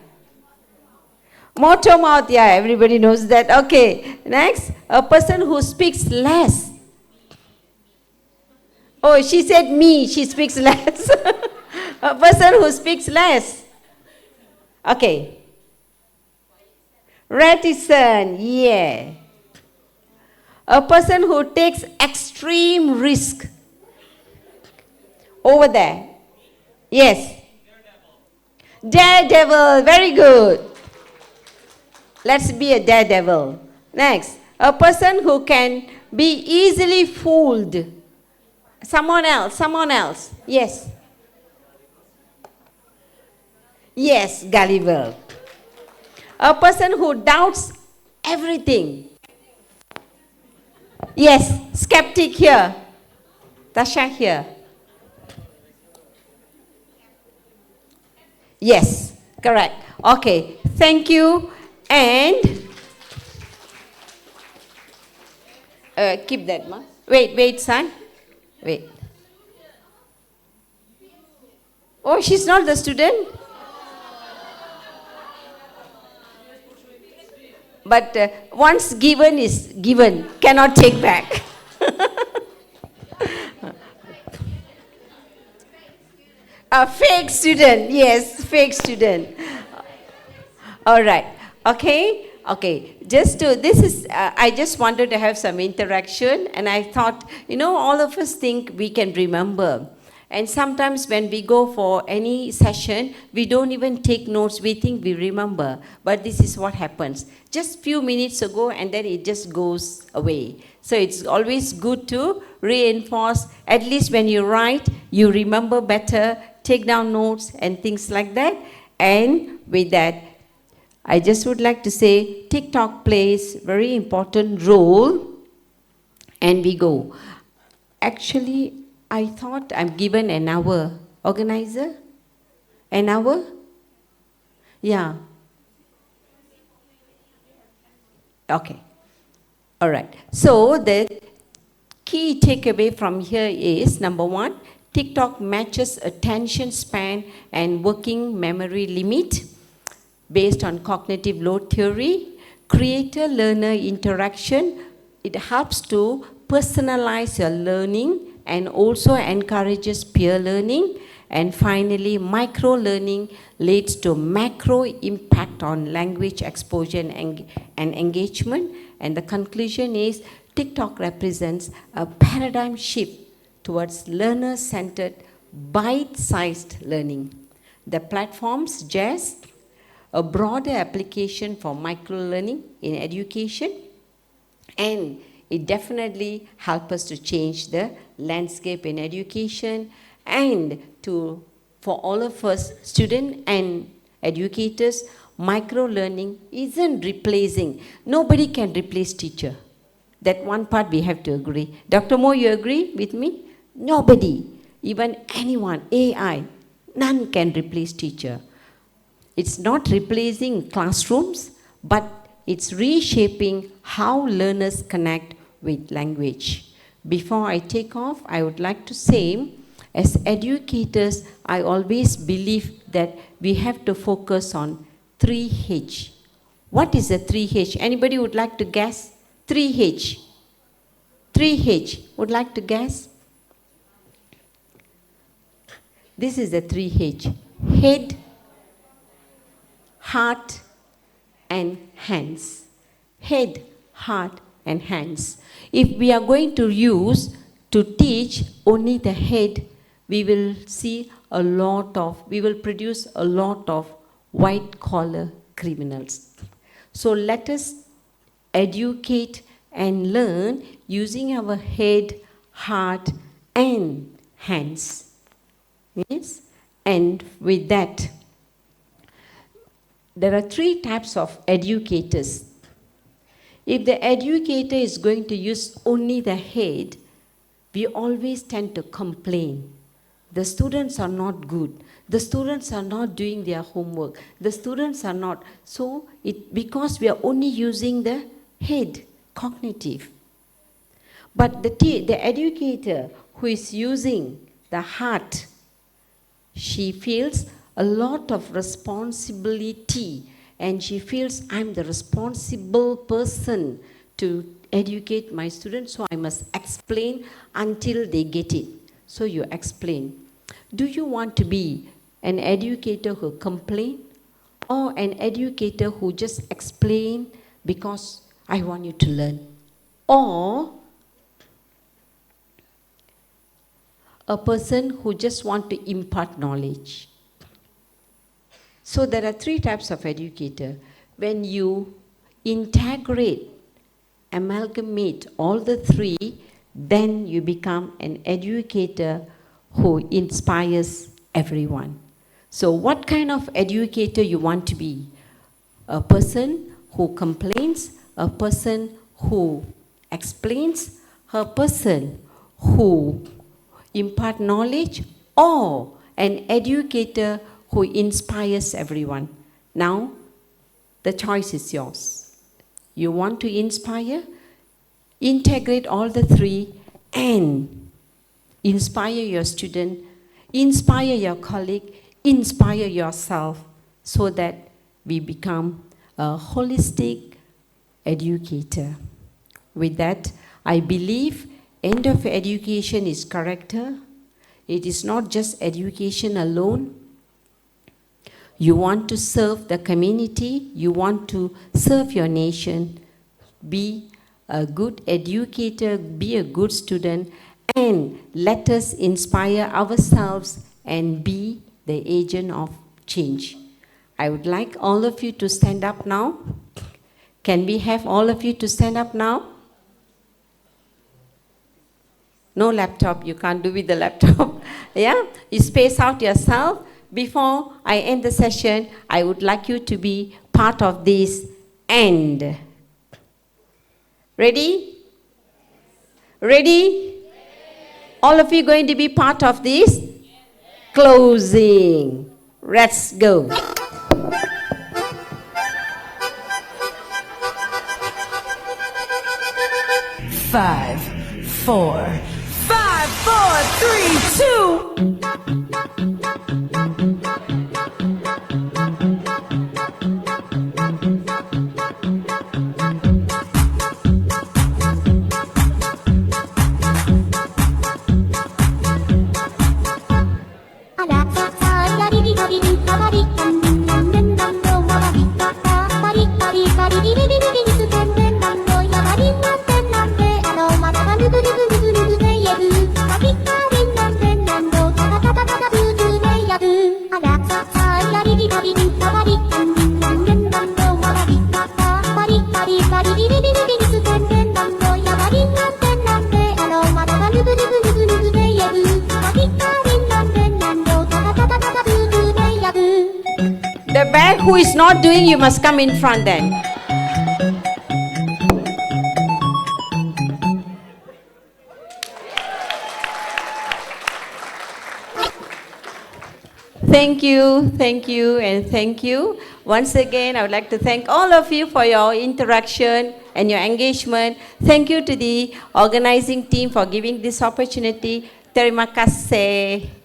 Motor mouth, yeah, everybody knows that. Okay. Next, a person who speaks less. Oh, she said me, she speaks less. A person who speaks less. Okay. Reticent, yeah. A person who takes extreme risk. Over there. Yes. Daredevil, very good. Let's be a daredevil. Next, a person who can be easily fooled. Someone else. Yes. Yes, gullible. A person who doubts everything. Yes, skeptic here. Tasha here. Yes, correct. Okay, thank you. And keep that, ma. Wait, son. Wait. Oh, she's not the student? But once given is given, cannot take back. A fake student, yes, fake student. All right, okay, okay. I just wanted to have some interaction, and I thought, all of us think we can remember. And sometimes when we go for any session, we don't even take notes, we think we remember. But this is what happens. Just few minutes ago, and then it just goes away. So it's always good to reinforce, at least when you write, you remember better, take down notes and things like that. And with that, I just would like to say TikTok plays very important role, and we go. Actually, I thought I'm given an hour. Organizer? An hour? Yeah. Okay. All right. So the key takeaway from here is, number one, TikTok matches attention span and working memory limit based on cognitive load theory. Creator-learner interaction, it helps to personalize your learning and also encourages peer learning. And finally, micro-learning leads to macro impact on language exposure and engagement. And the conclusion is, TikTok represents a paradigm shift towards learner-centered, bite-sized learning. The platform suggests a broader application for micro-learning in education, and it definitely helps us to change the landscape in education, and for all of us, students and educators, micro-learning isn't replacing. Nobody can replace teacher. That one part we have to agree. Dr. Mo, you agree with me? Nobody, even anyone, AI, none can replace teacher. It's not replacing classrooms, but it's reshaping how learners connect with language. Before I take off, I would like to say, as educators, I always believe that we have to focus on 3H. What is the 3H? Anybody would like to guess? 3H. 3H. Would like to guess? This is the 3H. Head, heart, and hands. Head, heart, and hands. If we are going to use to teach only the head, we will produce a lot of white-collar criminals. So let us educate and learn using our head, heart, and hands. Yes? And with that, there are 3 types of educators. If the educator is going to use only the head, we always tend to complain. The students are not good. The students are not doing their homework. The students are not. So, because we are only using the head, cognitive. But the educator who is using the heart, she feels a lot of responsibility, and she feels, I'm the responsible person to educate my students, so I must explain until they get it. So you explain. Do you want to be an educator who complains, or an educator who just explain because I want you to learn? Or a person who just wants to impart knowledge? So there are 3 types of educator. When you integrate, amalgamate all the 3, then you become an educator who inspires everyone. So what kind of educator you want to be? A person who complains, a person who explains, a person who impart knowledge, or an educator who inspires everyone? Now, the choice is yours. You want to inspire? Integrate all the 3 and inspire your student, inspire your colleague, inspire yourself, so that we become a holistic, educator. With that, I believe end of education is character. It is not just education alone. You want to serve the community, you want to serve your nation, be a good educator, be a good student, and let us inspire ourselves and be the agent of change. I would like all of you to stand up now. Can we have all of you to stand up now? No laptop, you can't do with the laptop. Yeah, you space out yourself. Before I end the session, I would like you to be part of this end. Ready? Ready? All of you going to be part of this? Closing. Let's go. 5, 4, 5, 4, 3, 2. The band who is not doing, you must come in front then. Thank you, and thank you. Once again, I would like to thank all of you for your interaction and your engagement. Thank you to the organizing team for giving this opportunity. Terima kasih.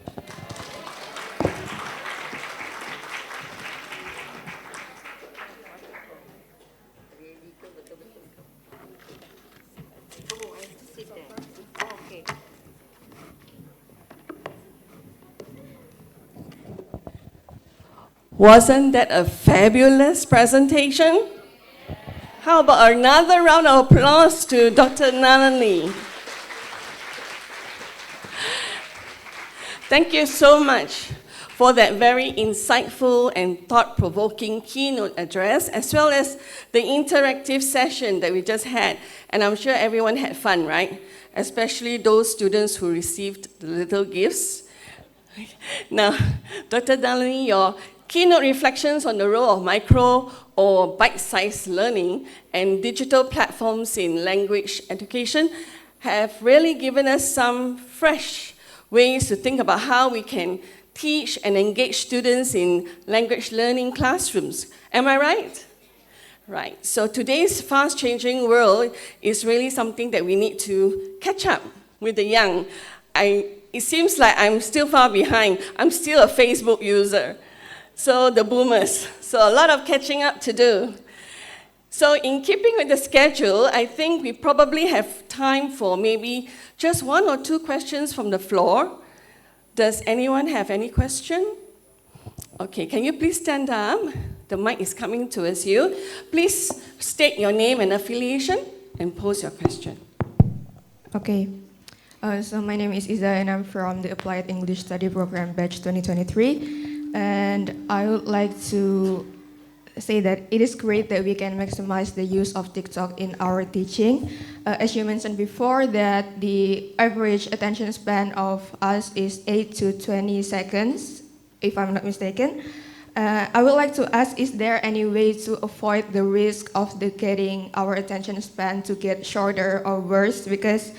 Wasn't that a fabulous presentation? How about another round of applause to Dr. Nalini? Thank you so much for that very insightful and thought-provoking keynote address, as well as the interactive session that we just had. And I'm sure everyone had fun, right? Especially those students who received the little gifts. Now, Dr. Nalini, your keynote reflections on the role of micro or bite-sized learning and digital platforms in language education have really given us some fresh ways to think about how we can teach and engage students in language learning classrooms. Am I right? Right. So today's fast-changing world is really something that we need to catch up with the young. It seems like I'm still far behind. I'm still a Facebook user. So the boomers. So a lot of catching up to do. So in keeping with the schedule, I think we probably have time for maybe just 1 or 2 questions from the floor. Does anyone have any question? Okay, can you please stand up? The mic is coming towards you. Please state your name and affiliation and pose your question. Okay. So my name is Iza and I'm from the Applied English Study Program Batch 2023. And I would like to say that it is great that we can maximize the use of TikTok in our teaching. As you mentioned before, that the average attention span of us is 8 to 20 seconds, if I'm not mistaken. I would like to ask, is there any way to avoid the risk of getting our attention span to get shorter or worse? Because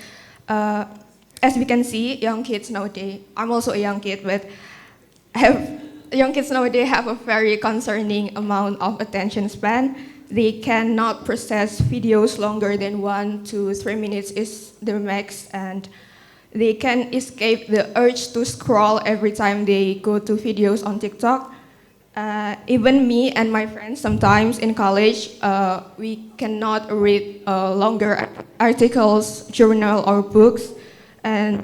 as we can see, young kids nowadays, I'm also a young kid, but young kids nowadays have a very concerning amount of attention span. They cannot process videos longer than 1 to 3 minutes is the max, and they can escape the urge to scroll every time they go to videos on TikTok. Even me and my friends, sometimes in college, we cannot read longer articles, journal, or books, and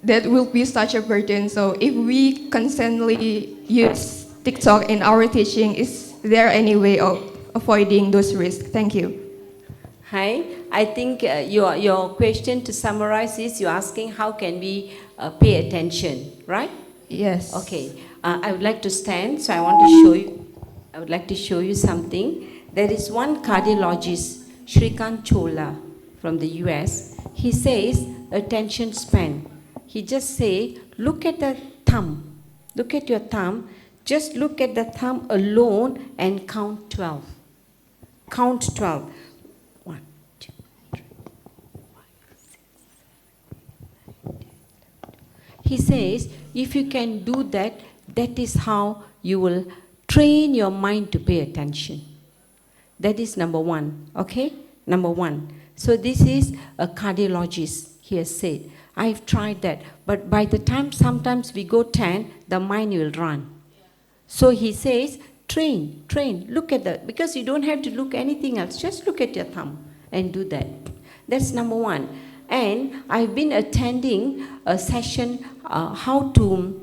that will be such a burden. So if we constantly use TikTok in our teaching, is there any way of avoiding those risks? Thank you. Hi, I think your question to summarize is you're asking how can we pay attention, right? Yes. Okay, I would like to stand, so I want to show you. I would like to show you something. There is one cardiologist, Shrikant Chola, from the US. He says attention span. He just say, look at the thumb. Look at your thumb. Just look at the thumb alone and count 12. Count 12. 1, 2, 3, 4, 5, 6, 7, 8, 9, 10, 11, 12. He says, if you can do that, that is how you will train your mind to pay attention. That is number one, okay? Number one. So this is a cardiologist, he has said. I've tried that, but by the time sometimes we go 10, the mind will run. So he says, train, look at that, because you don't have to look anything else, just look at your thumb and do that. That's number one. And I've been attending a session, how to,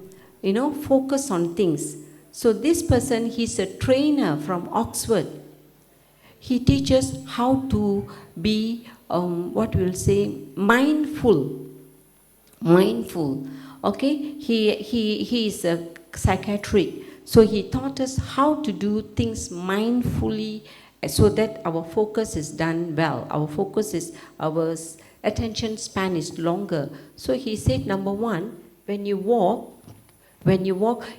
focus on things. So this person, he's a trainer from Oxford. He teaches how to be, mindful. Okay? He is a psychiatric. So he taught us how to do things mindfully so that our focus is done well. Our attention span is longer. So he said, number one, when you walk,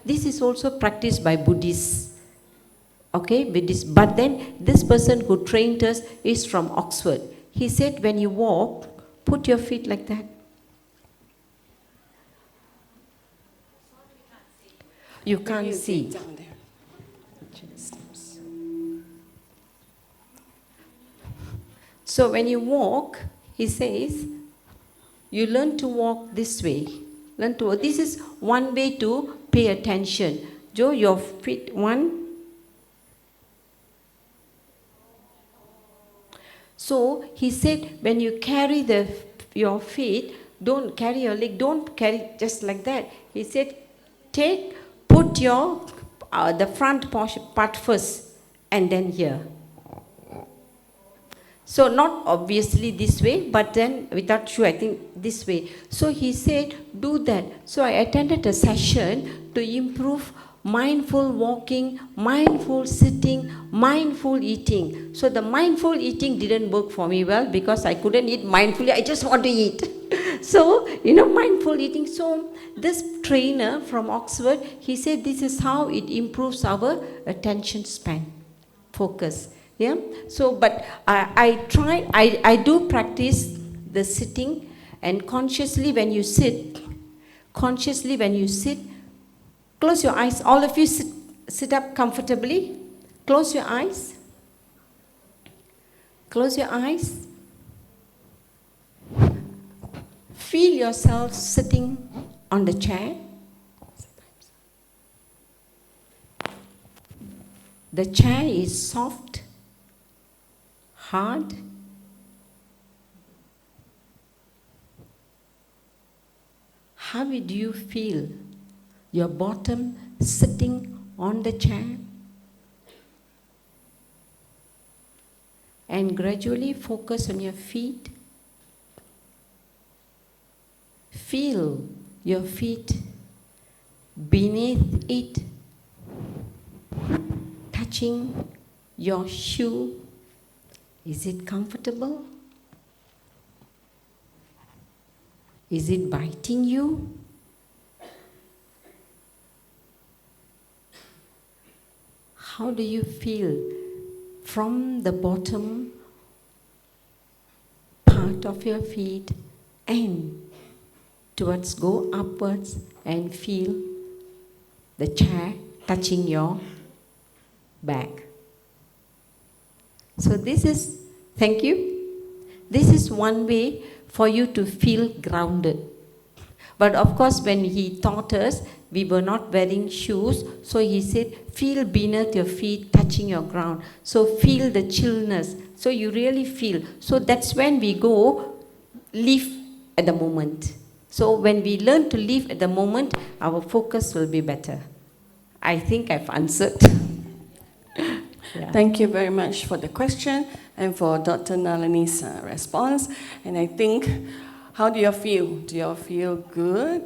this is also practiced by Buddhists. Okay, but then this person who trained us is from Oxford. He said, when you walk, put your feet like that. You can't see. Down there. So when you walk, he says, you learn to walk this way. This is one way to pay attention. Joe, your feet, one. So he said, when you carry your feet, don't carry your leg, don't carry just like that. He said, put your the front part first, and then here. So not obviously this way, but then without shoe, I think this way. So he said, do that. So I attended a session to improve mindful walking, mindful sitting, mindful eating. So the mindful eating didn't work for me well because I couldn't eat mindfully. I just want to eat. So, mindful eating. So this trainer from Oxford, he said this is how it improves our attention span, focus. Yeah. So, but I do practice the sitting, and consciously when you sit, close your eyes. All of you sit up comfortably. Close your eyes. Close your eyes. Feel yourself sitting on the chair. The chair is soft, hard. How do you feel your bottom sitting on the chair? And gradually focus on your feet. Feel your feet beneath it, touching your shoe. Is it comfortable? Is it biting you? How do you feel from the bottom part of your feet and towards go upwards and feel the chair touching your back? So this is, thank you. This is one way for you to feel grounded. But of course, when he taught us, we were not wearing shoes. So he said, feel beneath your feet touching your ground. So feel the chillness. So you really feel. So that's when we go live at the moment. So when we learn to live at the moment, our focus will be better. I think I've answered. Yeah. Thank you very much for the question and for Dr. Nalini's response. And I think, how do you feel? Do you all feel good?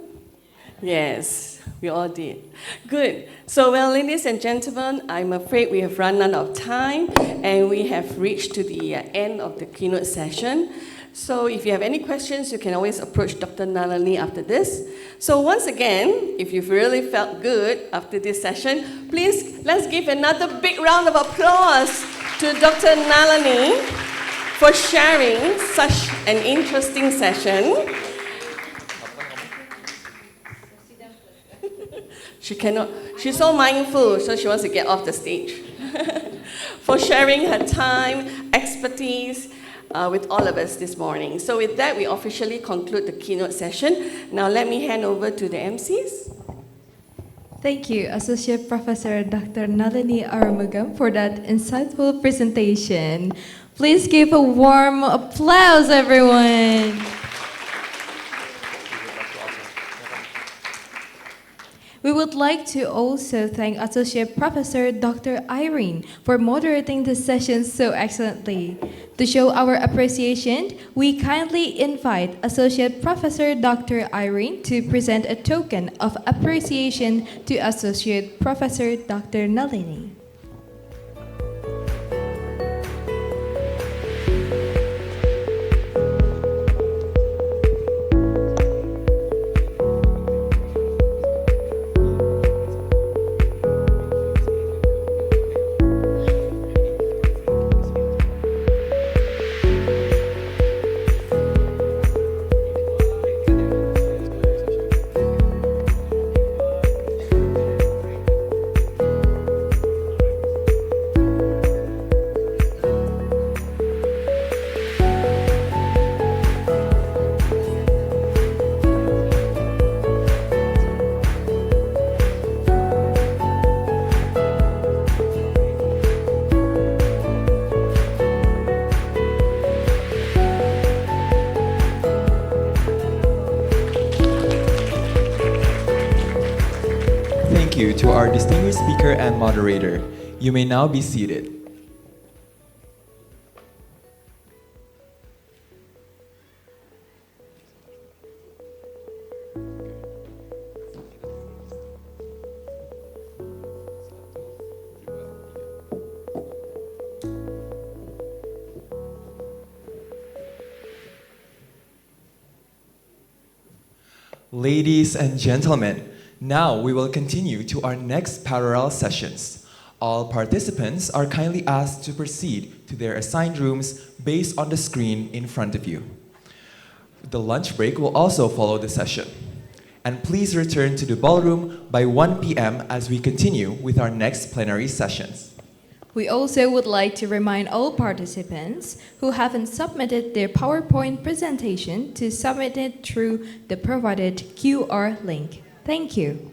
Yes, we all did. Good. So, well, ladies and gentlemen, I'm afraid we have run out of time and we have reached to the end of the keynote session. So if you have any questions, you can always approach Dr. Nalini after this. So once again, if you've really felt good after this session, please let's give another big round of applause to Dr. Nalini for sharing such an interesting session. She's so mindful, so she wants to get off the stage. For sharing her time, expertise, with all of us this morning. So with that, we officially conclude the keynote session. Now let me hand over to the MCs. Thank you, Associate Professor Dr. Nalini Arumugam, for that insightful presentation. Please give a warm applause, everyone. We would like to also thank Associate Professor Dr. Irene for moderating the session so excellently. To show our appreciation, we kindly invite Associate Professor Dr. Irene to present a token of appreciation to Associate Professor Dr. Nalini. You to our distinguished speaker and moderator. You may now be seated. Ladies and gentlemen, now we will continue to our next parallel sessions. All participants are kindly asked to proceed to their assigned rooms based on the screen in front of you. The lunch break will also follow the session. And please return to the ballroom by 1 p.m. as we continue with our next plenary sessions. We also would like to remind all participants who haven't submitted their PowerPoint presentation to submit it through the provided QR link. Thank you.